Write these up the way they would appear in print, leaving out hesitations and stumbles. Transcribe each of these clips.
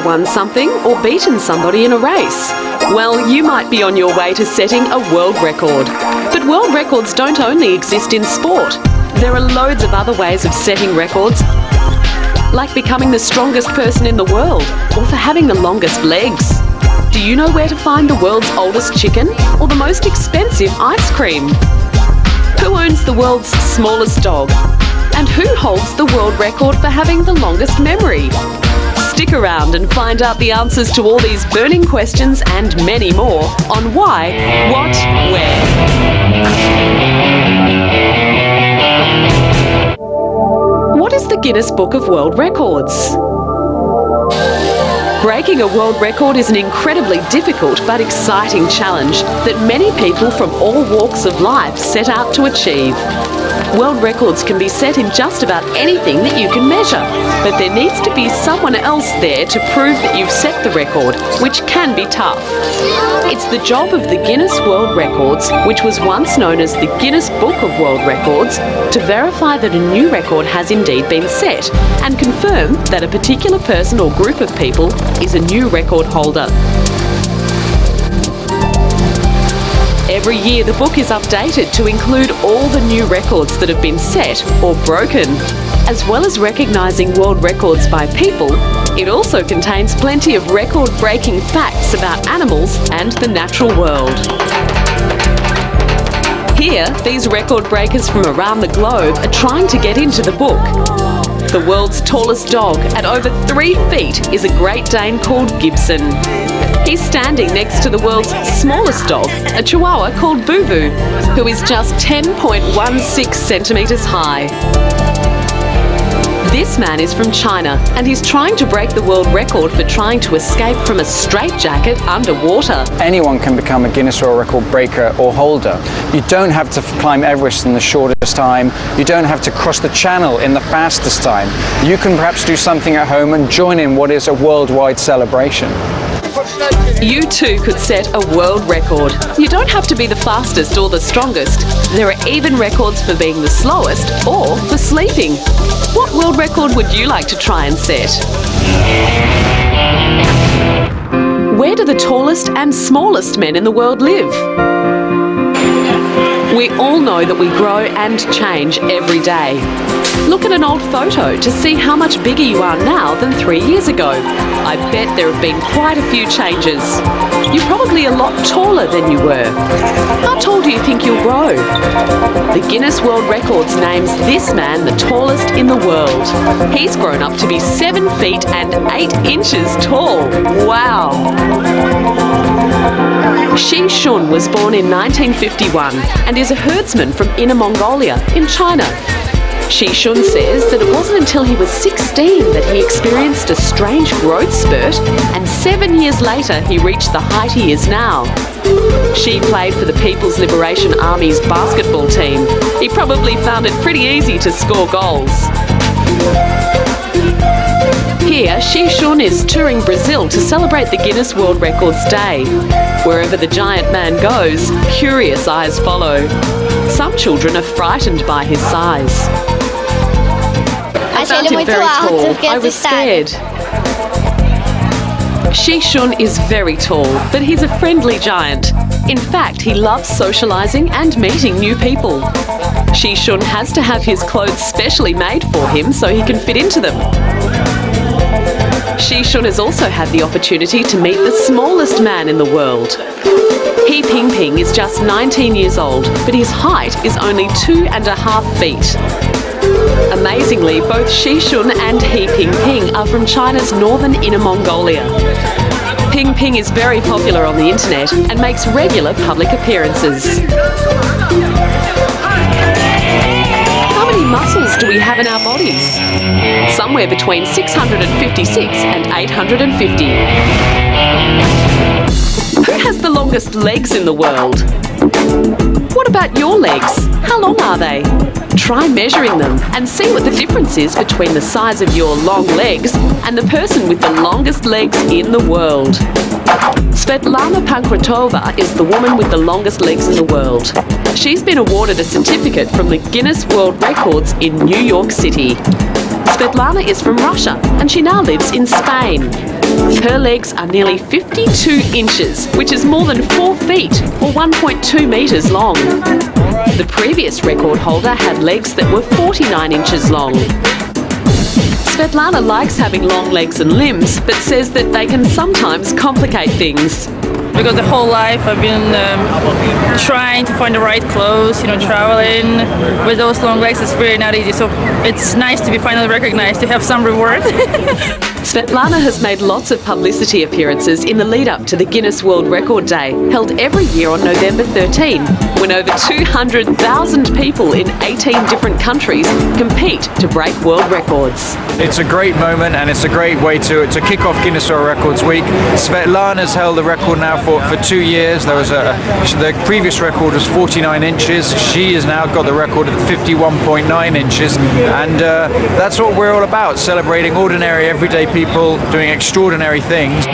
won something or beaten somebody in a race? Well, you might be on your way to setting a world record. But world records don't only exist in sport. There are loads of other ways of setting records, like becoming the strongest person in the world or for having the longest legs. Do you know where to find the world's oldest chicken or the most expensive ice cream? Who owns the world's smallest dog? And who holds the world record for having the longest memory? Stick around and find out the answers to all these burning questions and many more on Why, What, Where. What is the Guinness Book of World Records? Breaking a world record is an incredibly difficult but exciting challenge that many people from all walks of life set out to achieve. World records can be set in just about anything that you can measure, but there needs to be someone else there to prove that you've set the record, which can be tough. It's the job of the Guinness World Records, which was once known as the Guinness Book of World Records, to verify that a new record has indeed been set and confirm that a particular person or group of people is a new record holder. Every year the book is updated to include all the new records that have been set or broken. As well as recognising world records by people, it also contains plenty of record-breaking facts about animals and the natural world. Here, these record breakers from around the globe are trying to get into the book. The world's tallest dog, at over 3 feet, is a Great Dane called Gibson. He's standing next to the world's smallest dog, a Chihuahua called Boo Boo, who is just 10.16 centimetres high. This man is from China and he's trying to break the world record for trying to escape from a straitjacket underwater. Anyone can become a Guinness World Record breaker or holder. You don't have to climb Everest in the shortest time. You don't have to cross the Channel in the fastest time. You can perhaps do something at home and join in what is a worldwide celebration. You too could set a world record. You don't have to be the fastest or the strongest. There are even records for being the slowest or for sleeping. What world record would you like to try and set? Where do the tallest and smallest men in the world live? We all know that we grow and change every day. Look at an old photo to see how much bigger you are now than 3 years ago. I bet there have been quite a few changes. You're probably a lot taller than you were. How tall do you think you'll grow? The Guinness World Records names this man the tallest in the world. He's grown up to be 7 feet and 8 inches tall. Wow! Shi Shun was born in 1951 and is a herdsman from Inner Mongolia in China. Shi Shun says that it wasn't until he was 16 that he experienced a strange growth spurt, and 7 years later he reached the height he is now. Shi played for the People's Liberation Army's basketball team. He probably found it pretty easy to score goals. Here, Shi Shun is touring Brazil to celebrate the Guinness World Records Day. Wherever the giant man goes, curious eyes follow. Some children are frightened by his size. I found him very tall. I was scared. Shi Shun is very tall, but he's a friendly giant. In fact, he loves socializing and meeting new people. Shi Shun has to have his clothes specially made for him so he can fit into them. Shi Shun has also had the opportunity to meet the smallest man in the world. He Ping Ping is just 19 years old, but his height is only 2.5 feet. Amazingly, both Shi Shun and He Ping Ping are from China's northern Inner Mongolia. Ping Ping is very popular on the internet and makes regular public appearances. How many muscles do we have in our bodies? Somewhere between 656 and 850. Who has the longest legs in the world? What about your legs? How long are they? Try measuring them and see what the difference is between the size of your long legs and the person with the longest legs in the world. Svetlana Pankratova is the woman with the longest legs in the world. She's been awarded a certificate from the Guinness World Records in New York City. Svetlana is from Russia and she now lives in Spain. Her legs are nearly 52 inches, which is more than 4 feet or 1.2 metres long. The previous record holder had legs that were 49 inches long. Svetlana likes having long legs and limbs, but says that they can sometimes complicate things. Because the whole life I've been trying to find the right clothes, traveling with those long legs is really not easy. So it's nice to be finally recognized, to have some reward. Svetlana has made lots of publicity appearances in the lead up to the Guinness World Record Day, held every year on November 13, when over 200,000 people in 18 different countries compete to break world records. It's a great moment and it's a great way to kick off Guinness World Records Week. Svetlana's held the record now for 2 years. The previous record was 49 inches. She has now got the record at 51.9 inches. And that's what we're all about, celebrating ordinary, everyday people doing extraordinary things.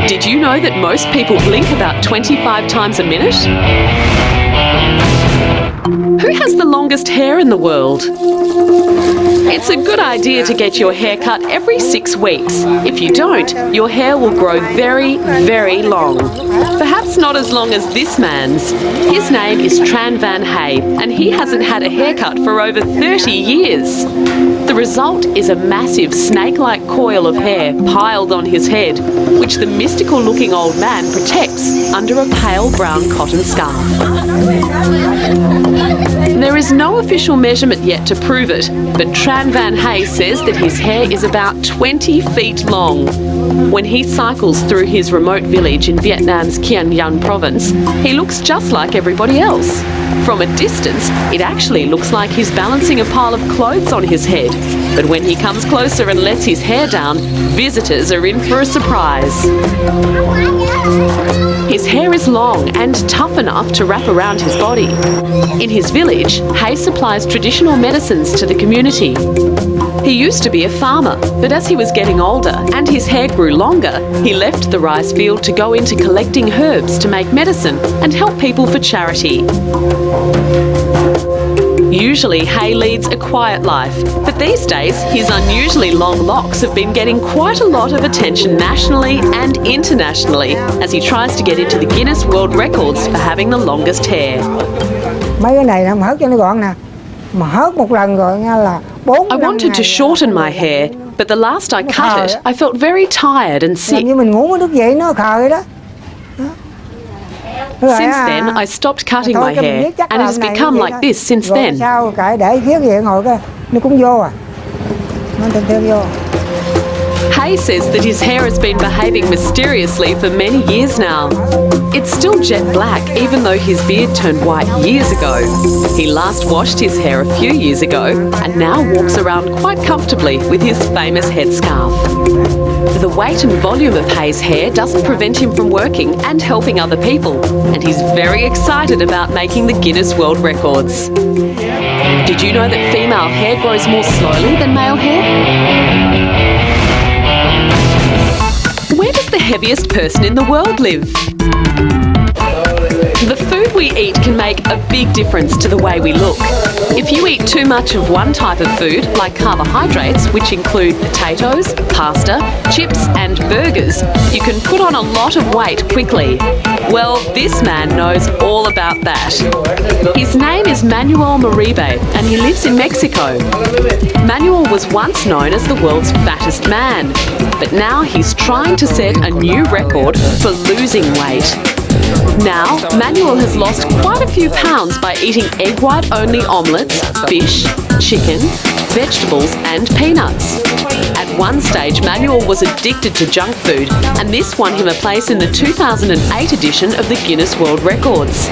Did you know that most people blink about 25 times a minute? Who has the longest hair in the world? It's a good idea to get your hair cut every 6 weeks. If you don't, your hair will grow very, very long. Perhaps not as long as this man's. His name is Tran Van Hay, and he hasn't had a haircut for over 30 years. The result is a massive snake-like coil of hair piled on his head, which the mystical-looking old man protects under a pale brown cotton scarf. There is no official measurement yet to prove it, but Tran Van Hay says that his hair is about 20 feet long. When he cycles through his remote village in Vietnam's Quang Nhân province, he looks just like everybody else. From a distance, it actually looks like he's balancing a pile of clothes on his head. But when he comes closer and lets his hair down, visitors are in for a surprise. His hair is long and tough enough to wrap around his body. In his village, Hay supplies traditional medicines to the community. He used to be a farmer, but as he was getting older and his hair grew longer, he left the rice field to go into collecting herbs to make medicine and help people for charity. Usually, Hay leads a quiet life, but these days his unusually long locks have been getting quite a lot of attention nationally and internationally as he tries to get into the Guinness World Records for having the longest hair. Mấy cái này mà hớt cho nó gọn nè, mà hớt một lần rồi nha là 4 I wanted to shorten my hair, but the last I cut it, I felt very tired and sick. Như mình ngủ mới thức dậy nó khờ đó. Since then, I stopped cutting my hair, and it has become like this since then. Sao cãi để thiết vậy ngồi cái nó cũng vô à. Nó theo vô. Hay says that his hair has been behaving mysteriously for many years now. It's still jet black, even though his beard turned white years ago. He last washed his hair a few years ago and now walks around quite comfortably with his famous headscarf. The weight and volume of Hay's hair doesn't prevent him from working and helping other people, and he's very excited about making the Guinness World Records. Did you know that female hair grows more slowly than male hair? Where does the heaviest person in the world live? The food we eat can make a big difference to the way we look. If you eat too much of one type of food, like carbohydrates, which include potatoes, pasta, chips and burgers, you can put on a lot of weight quickly. Well, this man knows all about that. His name is Manuel Maribe and he lives in Mexico. Manuel was once known as the world's fattest man, but now he's trying to set a new record for losing weight. Now, Manuel has lost quite a few pounds by eating egg white only omelettes, fish, chicken, vegetables and peanuts. At one stage, Manuel was addicted to junk food, and this won him a place in the 2008 edition of the Guinness World Records.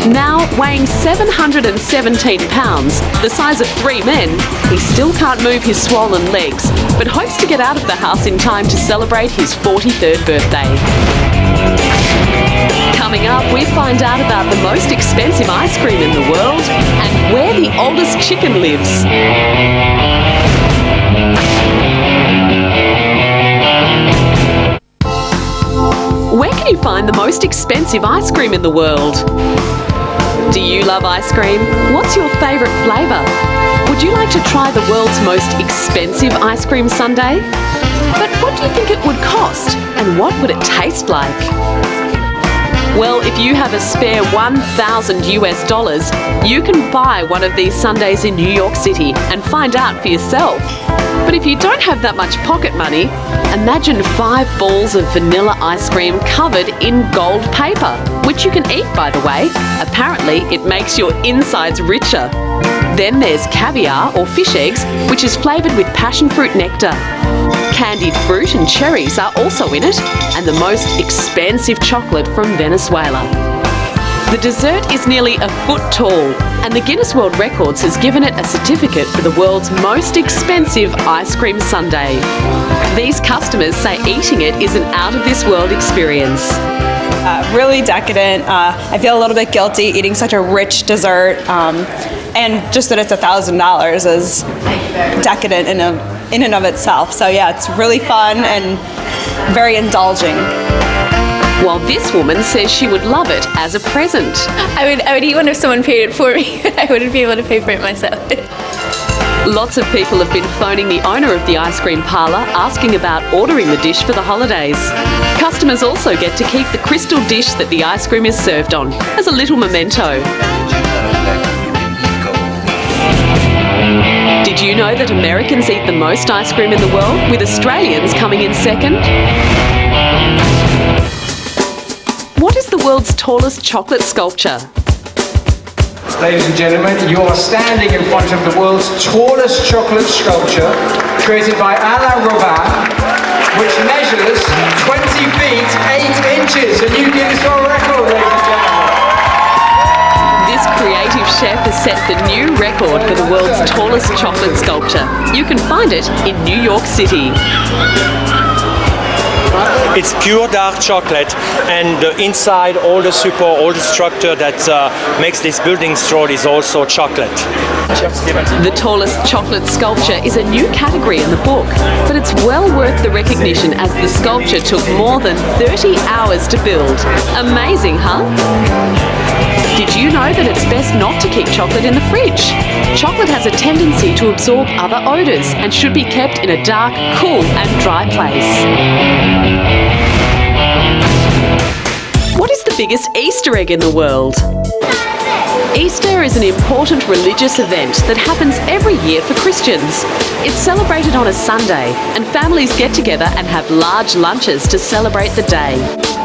Now, weighing 717 pounds, the size of 3 men, he still can't move his swollen legs, but hopes to get out of the house in time to celebrate his 43rd birthday. Coming up, we find out about the most expensive ice cream in the world and where the oldest chicken lives. Where can you find the most expensive ice cream in the world? Do you love ice cream? What's your favourite flavour? Would Would you like to try the world's most expensive ice cream sundae? But what do you think it would cost? And what would it taste like? Well, if you have a spare $1,000, you can buy one of these sundaes in New York City and find out for yourself. But if you don't have that much pocket money, imagine 5 balls of vanilla ice cream covered in gold paper, which you can eat, by the way. Apparently, it makes your insides richer. Then there's caviar or fish eggs, which is flavoured with passion fruit nectar. Candied fruit and cherries are also in it, and the most expensive chocolate from Venezuela. The dessert is nearly a foot tall, and the Guinness World Records has given it a certificate for the world's most expensive ice cream sundae. These customers say eating it is an out-of-this-world experience. Really decadent. I feel a little bit guilty eating such a rich dessert, and just that it's $1,000 is decadent in and of itself. So yeah, it's really fun and very indulging. While this woman says she would love it as a present. I would eat one if someone paid it for me. I wouldn't be able to pay for it myself. Lots of people have been phoning the owner of the ice cream parlour asking about ordering the dish for the holidays. Customers also get to keep the crystal dish that the ice cream is served on as a little memento. Did you know that Americans eat the most ice cream in the world, with Australians coming in second? What is the world's tallest chocolate sculpture? Ladies and gentlemen, you are standing in front of the world's tallest chocolate sculpture, created by Alain Robin, which measures 20 feet 8 inches. A new Guinness World Record, ladies and gentlemen. This creative chef has set the new record for the world's tallest chocolate sculpture. You can find it in New York City. It's pure dark chocolate, and inside all the support, all the structure that makes this building strong is also chocolate. The tallest chocolate sculpture is a new category in the book, but it's well worth the recognition as the sculpture took more than 30 hours to build. Amazing, huh? Did you know that it's best not to keep chocolate in the fridge? Chocolate has a tendency to absorb other odours and should be kept in a dark, cool and dry place. What is the biggest Easter egg in the world? Easter is an important religious event that happens every year for Christians. It's celebrated on a Sunday, and families get together and have large lunches to celebrate the day.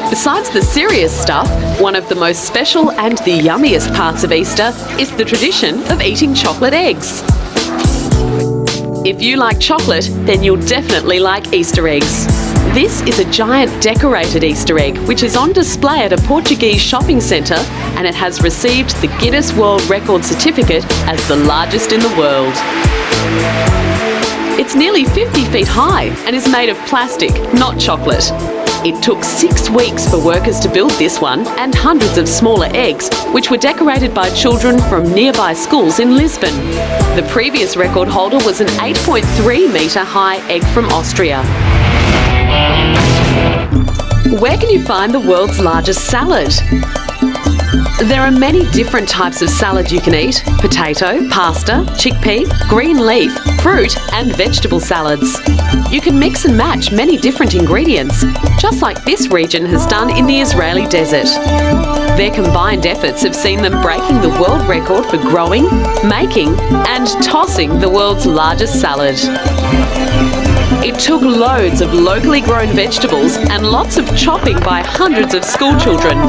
Besides the serious stuff, one of the most special and the yummiest parts of Easter is the tradition of eating chocolate eggs. If you like chocolate, then you'll definitely like Easter eggs. This is a giant decorated Easter egg which is on display at a Portuguese shopping centre, and it has received the Guinness World Records certificate as the largest in the world. It's nearly 50 feet high and is made of plastic, not chocolate. It took 6 weeks for workers to build this one, and hundreds of smaller eggs, which were decorated by children from nearby schools in Lisbon. The previous record holder was an 8.3 metre high egg from Austria. Where can you find the world's largest salad? There are many different types of salad you can eat: potato, pasta, chickpea, green leaf, fruit and vegetable salads. You can mix and match many different ingredients, just like this region has done in the Israeli desert. Their combined efforts have seen them breaking the world record for growing, making and tossing the world's largest salad. It took loads of locally grown vegetables and lots of chopping by hundreds of school children.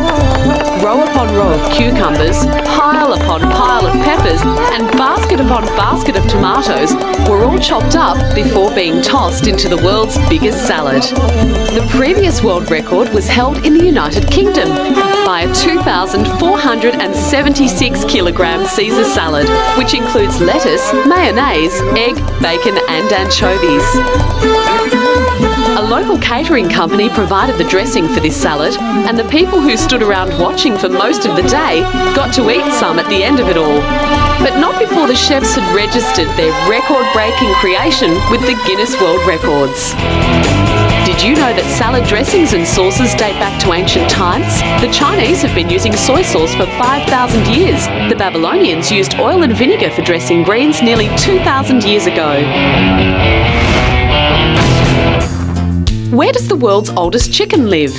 Row upon row of cucumbers, pile upon pile of peppers, and basket upon basket of tomatoes were all chopped up before being tossed into the world's biggest salad. The previous world record was held in the United Kingdom by a 2,476 kilogram Caesar salad, which includes lettuce, mayonnaise, egg, bacon and anchovies. A local catering company provided the dressing for this salad, and the people who stood around watching for most of the day got to eat some at the end of it all. But not before the chefs had registered their record-breaking creation with the Guinness World Records. Did Did you know that salad dressings and sauces date back to ancient times? The Chinese have been using soy sauce for 5,000 years. The Babylonians used oil and vinegar for dressing greens nearly 2,000 years ago. Where does the world's oldest chicken live?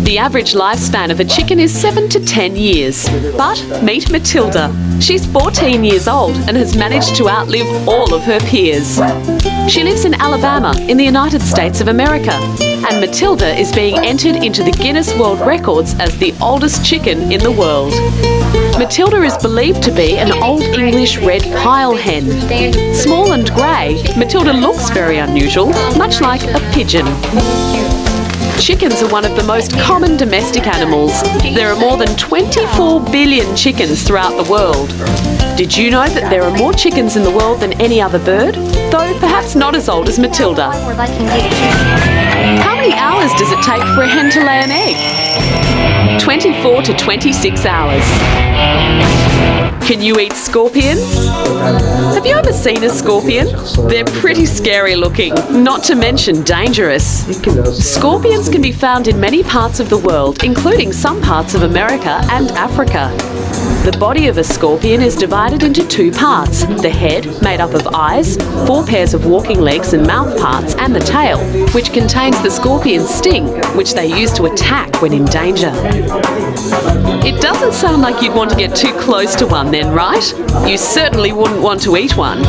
The average lifespan of a chicken is 7 to 10 years. But meet Matilda. She's 14 years old and has managed to outlive all of her peers. She lives in Alabama in the United States of America, and Matilda is being entered into the Guinness World Records as the oldest chicken in the world. Matilda is believed to be an Old English red pile hen. Small and grey, Matilda looks very unusual, much like a pigeon. Chickens are one of the most common domestic animals. There are more than 24 billion chickens throughout the world. Did you know that there are more chickens in the world than any other bird? Though perhaps not as old as Matilda. How many hours does it take for a hen to lay an egg? 24 to 26 hours. Can you eat scorpions? Have you ever seen a scorpion? They're pretty scary looking, not to mention dangerous. Scorpions can be found in many parts of the world, including some parts of America and Africa. The body of a scorpion is divided into two parts: the head, made up of eyes, 4 pairs of walking legs and mouth parts, and the tail, which contains the scorpion's sting, which they use to attack when in danger. It doesn't sound like you'd want to get too close to one then, right? You certainly wouldn't want to eat one.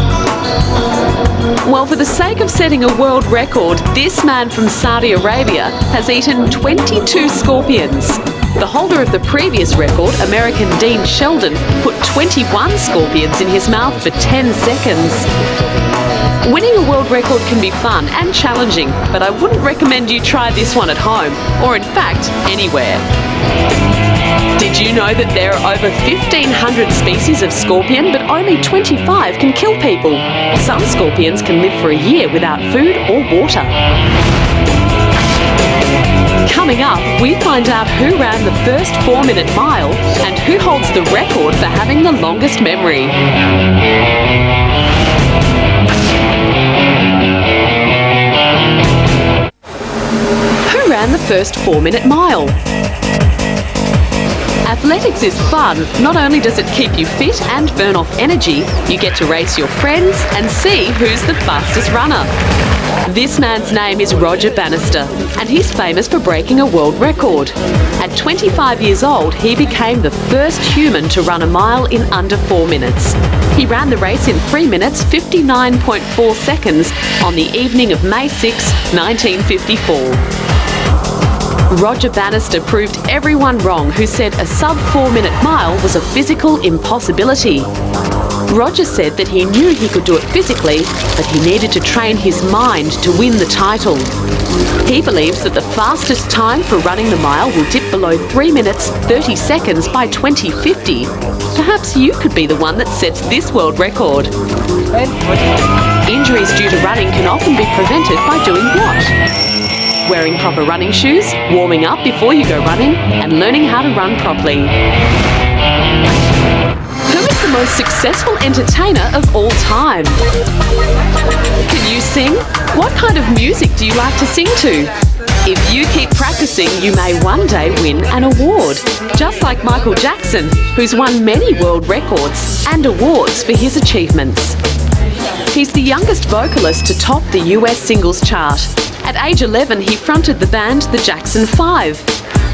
Well, for the sake of setting a world record, this man from Saudi Arabia has eaten 22 scorpions. The holder of the previous record, American Dean Sheldon, put 21 scorpions in his mouth for 10 seconds. Winning a world record can be fun and challenging, but I wouldn't recommend you try this one at home, or in fact, anywhere. Did you know that there are over 1,500 species of scorpion, but only 25 can kill people? Some scorpions can live for a year without food or water. Coming up, we find out who ran the first 4-minute mile and who holds the record for having the longest memory. Who ran the first 4-minute mile? Athletics is fun. Not only does it keep you fit and burn off energy, you get to race your friends and see who's the fastest runner. This man's name is Roger Bannister, and he's famous for breaking a world record. At 25 years old, he became the first human to run a mile in under 4 minutes. He ran the race in 3 minutes, 59.4 seconds on the evening of May 6, 1954. Roger Bannister proved everyone wrong who said a sub-4-minute mile was a physical impossibility. Roger said that he knew he could do it physically, but he needed to train his mind to win the title. He believes that the fastest time for running the mile will dip below 3 minutes, 30 seconds by 2050. Perhaps you could be the one that sets this world record. Injuries due to running can often be prevented by doing what? Wearing proper running shoes, warming up before you go running, and learning how to run properly. Who is the most successful entertainer of all time? Can you sing? What kind of music do you like to sing to? If you keep practicing, you may one day win an award, just like Michael Jackson, who's won many world records and awards for his achievements. He's the youngest vocalist to top the US singles chart. At age 11, he fronted the band The Jackson 5.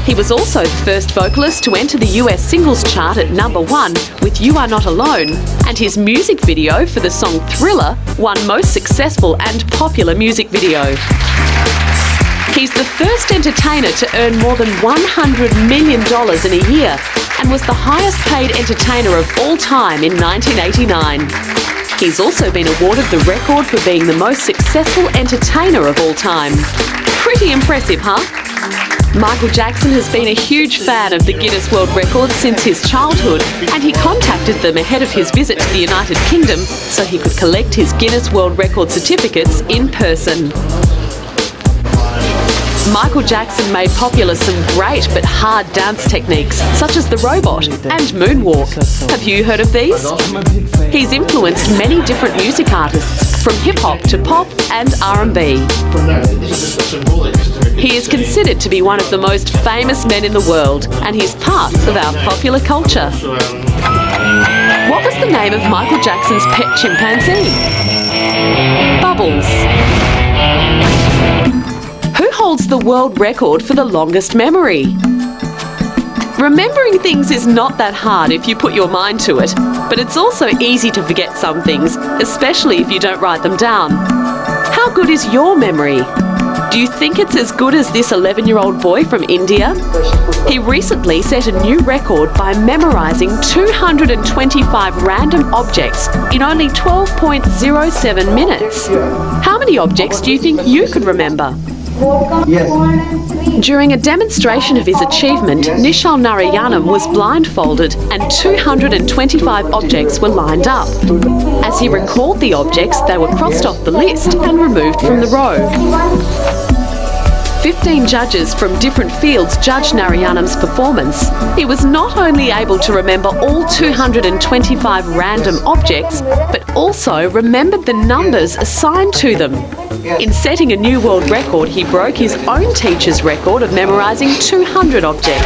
He was also the first vocalist to enter the US singles chart at #1 with You Are Not Alone, and his music video for the song Thriller won Most Successful and Popular Music Video. He's the first entertainer to earn more than $100 million in a year and was the highest paid entertainer of all time in 1989. He's also been awarded the record for being the most successful entertainer of all time. Pretty impressive, huh? Michael Jackson has been a huge fan of the Guinness World Records since his childhood, and he contacted them ahead of his visit to the United Kingdom so he could collect his Guinness World Record certificates in person. Michael Jackson made popular some great but hard dance techniques, such as the robot and moonwalk. Have you heard of these? He's influenced many different music artists, from hip-hop to pop and R&B. He is considered to be one of the most famous men in the world, and he's part of our popular culture. What was the name of Michael Jackson's pet chimpanzee? Bubbles. Who holds the world record for the longest memory? Remembering things is not that hard if you put your mind to it, but it's also easy to forget some things, especially if you don't write them down. How good is your memory? Do you think it's as good as this 11-year-old boy from India? He recently set a new record by memorising 225 random objects in only 12.07 minutes. How many objects do you think you could remember? During a demonstration of his achievement, Nishal Narayanam was blindfolded and 225 objects were lined up. As he recalled the objects, they were crossed off the list and removed from the row. 15 judges from different fields judged Narayanam's performance. He was not only able to remember all 225 random objects, but also remembered the numbers assigned to them. In setting a new world record, he broke his own teacher's record of memorising 200 objects.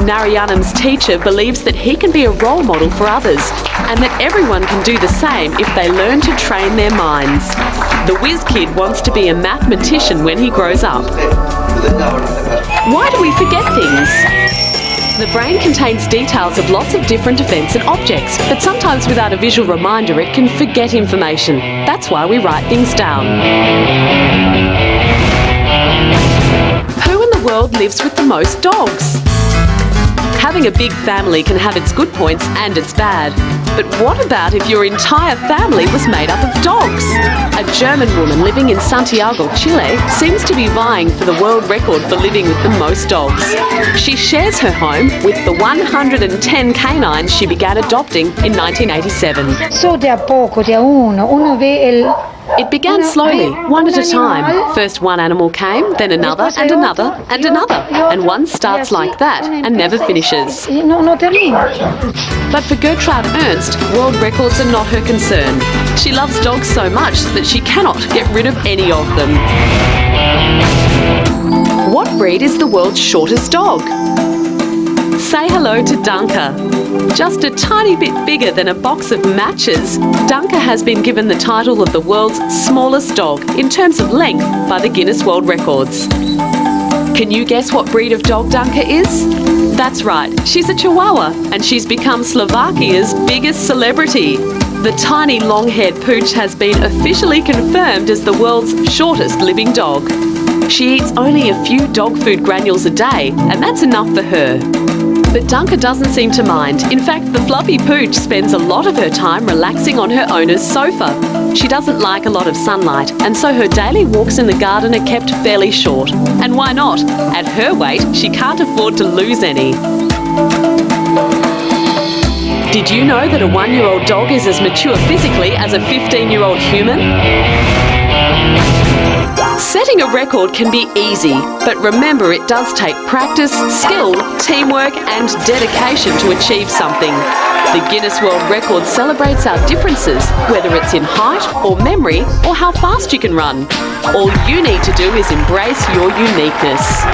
Narayanam's teacher believes that he can be a role model for others and that everyone can do the same if they learn to train their minds. The whiz kid wants to be a mathematician when he grows up. Why do we forget things? The brain contains details of lots of different events and objects, but sometimes without a visual reminder it can forget information. That's why we write things down. Who in the world lives with the most dogs? Having a big family can have its good points and its bad. But what about if your entire family was made up of dogs? A German woman living in Santiago, Chile, seems to be vying for the world record for living with the most dogs. She shares her home with the 110 canines she began adopting in 1987. So de a poco, de a uno ve el... It began slowly, one at a time. First one animal came, then another and another and another. And one starts like that and never finishes. But for Gertrude Ernst, world records are not her concern. She loves dogs so much that she cannot get rid of any of them. What breed is the world's shortest dog? Say hello to Dunker. Just a tiny bit bigger than a box of matches, Dunker has been given the title of the world's smallest dog in terms of length by the Guinness World Records. Can you guess what breed of dog Dunker is? That's right, she's a Chihuahua, and she's become Slovakia's biggest celebrity. The tiny long-haired pooch has been officially confirmed as the world's shortest living dog. She eats only a few dog food granules a day, and that's enough for her. But Dunker doesn't seem to mind. In fact, the fluffy pooch spends a lot of her time relaxing on her owner's sofa. She doesn't like a lot of sunlight, and so her daily walks in the garden are kept fairly short. And why not? At her weight, she can't afford to lose any. Did you know that a 1-year-old dog is as mature physically as a 15-year-old human? Setting a record can be easy, but remember it does take practice, skill, teamwork and dedication to achieve something. The Guinness World Records celebrates our differences, whether it's in height or memory or how fast you can run. All you need to do is embrace your uniqueness.